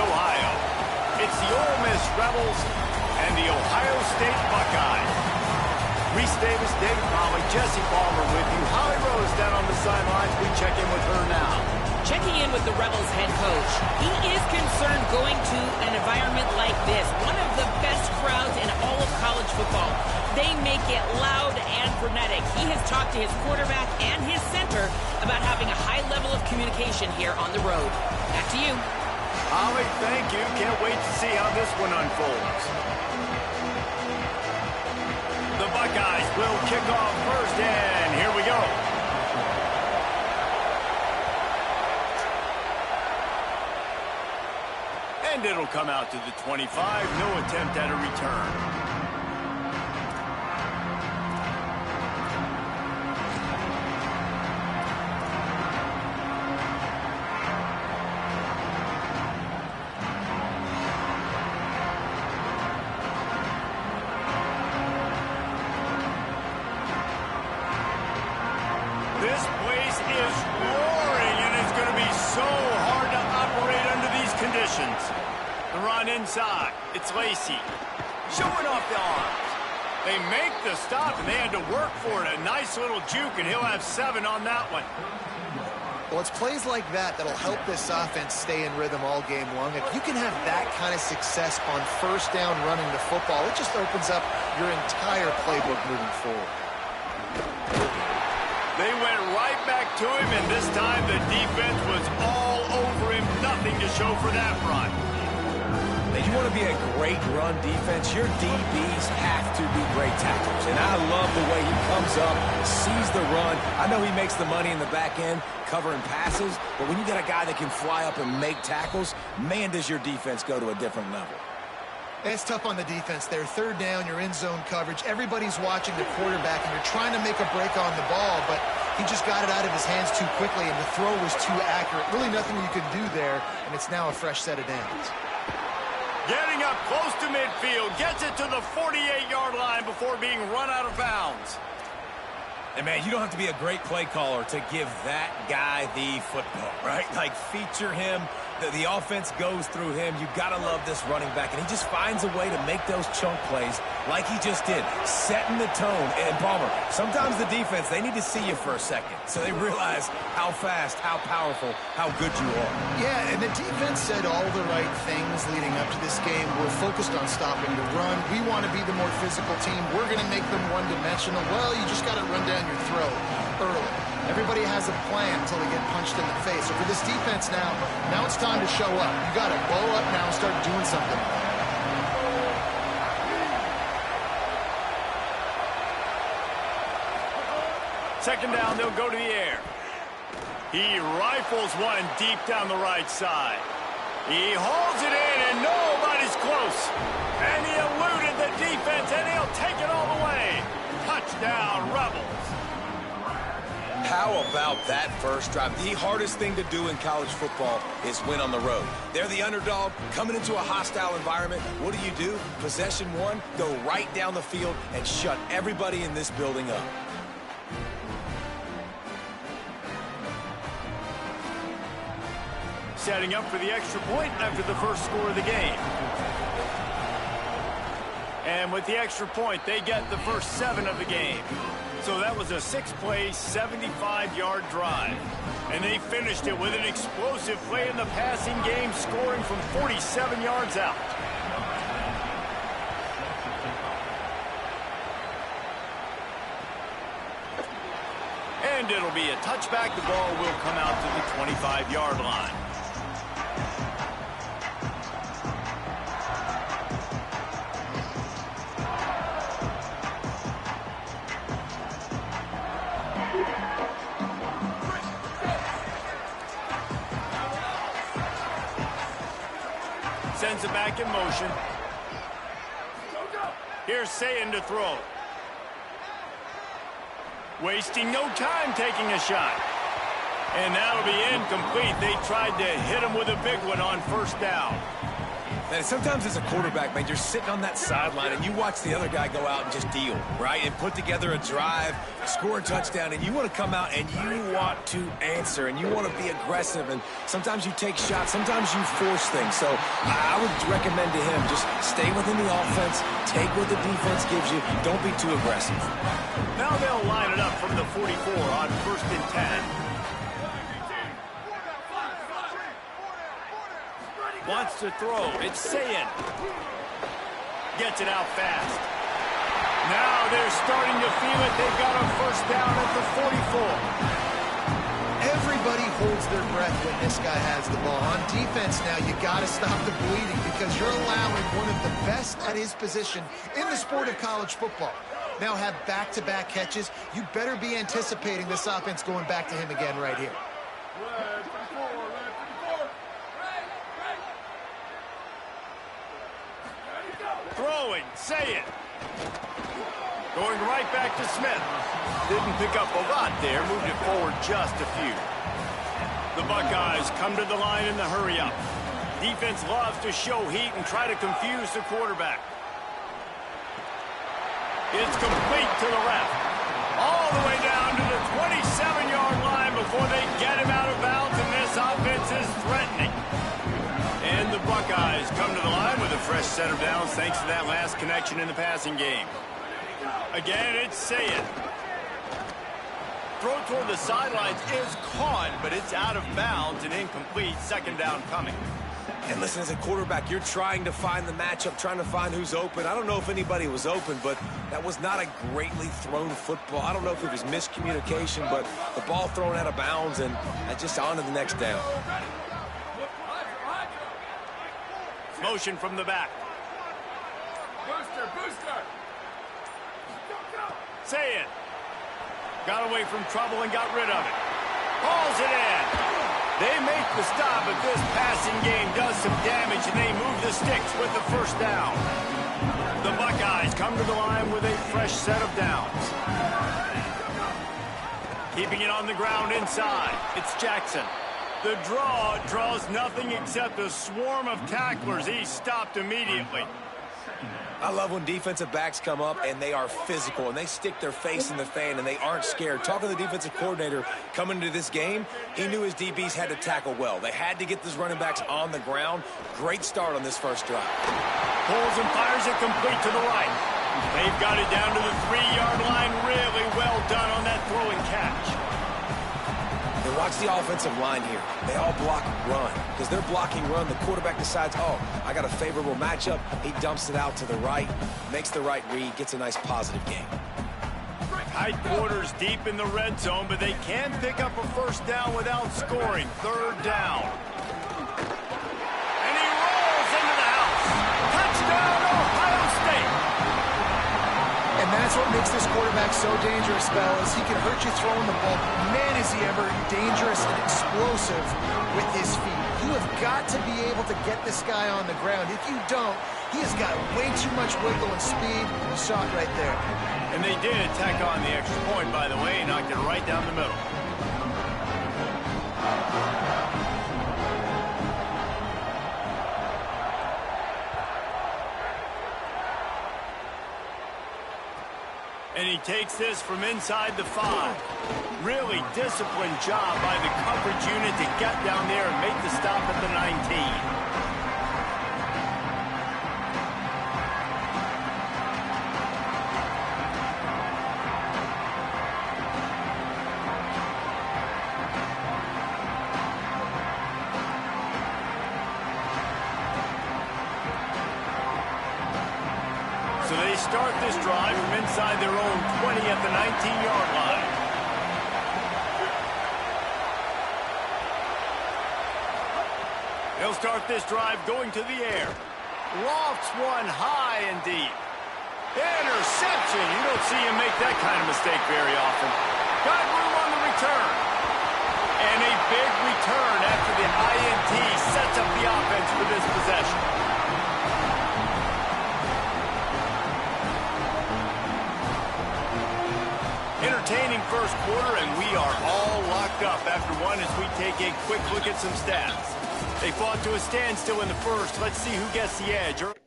Ohio. It's the Ole Miss Rebels and the Ohio State Buckeyes. Reese Davis, David Conley, Jesse Palmer with you. Holly Rose down on the sidelines. We check in with her now. Checking in with the Rebels head coach. He is concerned going to an environment like this. One of the best crowds in all of college football. They make it loud and frenetic. He has talked to his quarterback and his center about having a high level of communication here on the road. Back to you. Holly, thank you. Can't wait to see how this one unfolds. The Buckeyes will kick off first, and here we go. And it'll come out to the 25. No attempt at a return. This place is roaring, and it's going to be so hard to operate under these conditions. The run inside. It's Lacey. Showing off the arms. They make the stop, and they had to work for it. A nice little juke, and he'll have 7 on that one. Well, it's plays like that that'll help this offense stay in rhythm all game long. If you can have that kind of success on first down running the football, it just opens up your entire playbook moving forward. They went right back to him, and this time the defense was all over him. Nothing to show for that run. If you want to be a great run defense, your DBs have to be great tacklers. And I love the way he comes up, sees the run. I know he makes the money in the back end, covering passes, but when you got a guy that can fly up and make tackles, man, does your defense go to a different level. It's tough on the defense there. Third down, you're in zone coverage. Everybody's watching the quarterback, and you're trying to make a break on the ball, but he just got it out of his hands too quickly, and the throw was too accurate. Really nothing you could do there, and it's now a fresh set of downs. Getting up close to midfield, gets it to the 48-yard line before being run out of bounds. And, man, you don't have to be a great play caller to give that guy the football, right? Like, feature him. The offense goes through him. You got to love this running back. And he just finds a way to make those chunk plays like he just did, setting the tone. And, Palmer, sometimes the defense, they need to see you for a second so they realize how fast, how powerful, how good you are. Yeah, and the defense said all the right things leading up to this game. We're focused on stopping the run. We want to be the more physical team. We're going to make them one-dimensional. Well, you just got to run down your throat early. Everybody has a plan until they get punched in the face. So for this defense now it's time to show up. You got to blow up now and start doing something. Second down, they'll go to the air. He rifles one deep down the right side. He hauls it in, and nobody's close. And he eluded the defense, and he'll take it all the way. Touchdown, Rebels. How about that first drive? The hardest thing to do in college football is win on the road. They're the underdog, coming into a hostile environment. What do? Possession one, go right down the field and shut everybody in this building up. Setting up for the extra point after the first score of the game. And with the extra point, they get the first 7 of the game. So that was a 6-play, 75-yard drive. And they finished it with an explosive play in the passing game, scoring from 47 yards out. And it'll be a touchback. The ball will come out to the 25-yard line. Sends it back in motion. Here's Sayin to throw. Wasting no time taking a shot. And that'll be incomplete. They tried to hit him with a big one on first down. And sometimes as a quarterback, man, you're sitting on that sideline and you watch the other guy go out and just deal, right? And put together a drive, score a touchdown, and you want to come out and you want to answer and you want to be aggressive. And sometimes you take shots, sometimes you force things. So I would recommend to him just stay within the offense, take what the defense gives you, don't be too aggressive. Now they'll line it up from the 44 on 1st and 10. Wants to throw. It's Sayin. Gets it out fast. Now they're starting to feel it. They've got a first down at the 44. Everybody holds their breath when this guy has the ball. On defense now, you got to stop the bleeding because you're allowing one of the best at his position in the sport of college football. Now have back-to-back catches. You better be anticipating this offense going back to him again right here. Throwing, say it. Going right back to Smith. Didn't pick up a lot there, moved it forward just a few. The Buckeyes come to the line in the hurry-up. Defense loves to show heat and try to confuse the quarterback. It's complete to the left. All the way down to the 27-yard line before they get him out of bounds, and this offense is threatening. And the Buckeyes come to the line with a fresh set of downs thanks to that last connection in the passing game. Again, it's Sayin. Throw toward the sidelines is caught, but it's out of bounds and incomplete. Second down coming. And listen, as a quarterback, you're trying to find the matchup, trying to find who's open. I don't know if anybody was open, but that was not a greatly thrown football. I don't know if it was miscommunication, but the ball thrown out of bounds and just on to the next down. Motion from the back. Booster. Say it. Got away from trouble and got rid of it. Hauls it in. They make the stop, but this passing game does some damage, and they move the sticks with the first down. The Buckeyes come to the line with a fresh set of downs. Keeping it on the ground inside. It's Jackson. The draw draws nothing except a swarm of tacklers. He's stopped immediately. I love when defensive backs come up and they are physical and they stick their face in the fan and they aren't scared. Talking to the defensive coordinator coming into this game, he knew his DBs had to tackle well. They had to get those running backs on the ground. Great start on this first drive. Pulls and fires it complete to the right. They've got it down to the 3-yard line. Really well done on that throw and catch. And watch the offensive line here. They all block run. Because they're blocking run, the quarterback decides, oh, I got a favorable matchup. He dumps it out to the right, makes the right read, gets a nice positive gain. Tight quarters deep in the red zone, but they can pick up a first down without scoring. Third down. And he rolls into the house. Touchdown, Ohio State. And that's what makes this quarterback so dangerous, fellas. He can hurt you throwing the ball. Man, is he ever dangerous and explosive with his feet. You have got to be able to get this guy on the ground. If you don't, he has got way too much wiggle and speed. You saw it right there. And they did tack on the extra point, by the way. Knocked it right down the middle. And he takes this from inside the 5. Really disciplined job by the coverage unit to get down there and make the stop at the 19. So they start this drive from inside their own 20 at the 19-yard line. They'll start this drive going to the air. Lofts one high and deep. Interception. You don't see him make that kind of mistake very often. Got room on the return. And a big return after the INT sets up the offense for this possession. Entertaining first quarter, and we are all locked up after one as we take a quick look at some stats. They fought to a standstill in the first. Let's see who gets the edge.